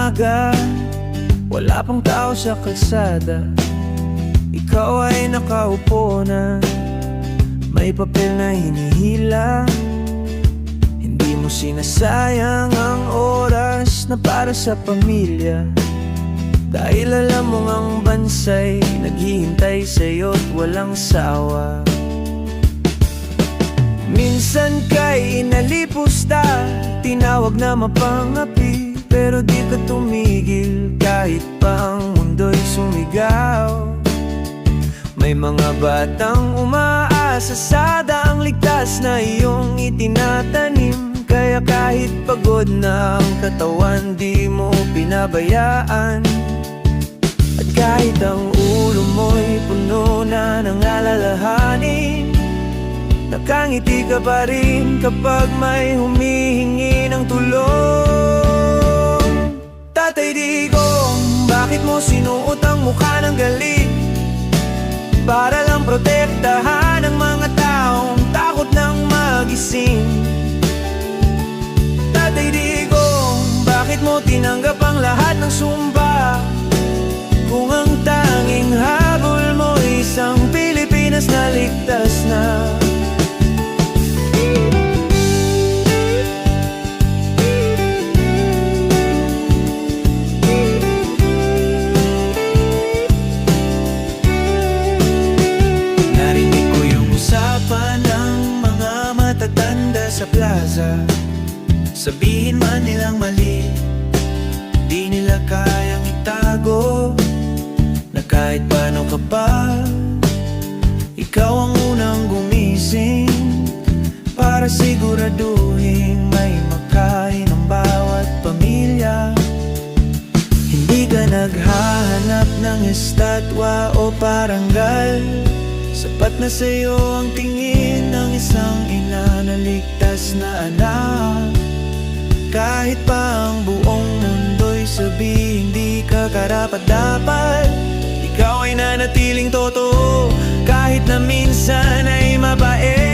umaga, wala pang tao sa kalsada. Ikaw ay nakaupo na, may papel na hinihila. Hindi mo sinasayang ang oras na para sa pamilya, dahil alam mong ang bansa'y naghihintay sa'yo't walang sawa. Minsan ka'y inalipusta, tinawag na mapangapi, pero di ka tumigil kahit pa ang mundo'y sumigaw. May mga batang umaasa sa daang ligtas na iyong itinatanim, kaya kahit pagod na ang katawan, di mo pinabayaan. At kahit ang ulo mo'y puno na ng alalahanin, nakangiti ka pa rin kapag may humihingi ng tulong. Tatay Digong, bakit mo sinuot ang mukha ng galit? Para lang protektahan ang mga taong takot ng magising. Tatay Digong, bakit mo tinanggap ang lahat ng sumba, kung ang tanging habol mo isang Pilipinas na ligtas na? Sa plaza, sabihin man nilang mali, di nila kayang itago na kahit paano ka pa, ikaw ang unang gumising para siguraduhin may makain ang bawat pamilya. Hindi ka naghahanap ng estatwa o parangal, sapat na sa'yo ang tingin ng isang ina na ligtas na anak. Kahit pa ang buong mundo'y sabihing di ka karapat-dapat, ikaw ay nanatiling totoo kahit na minsan ay mabait.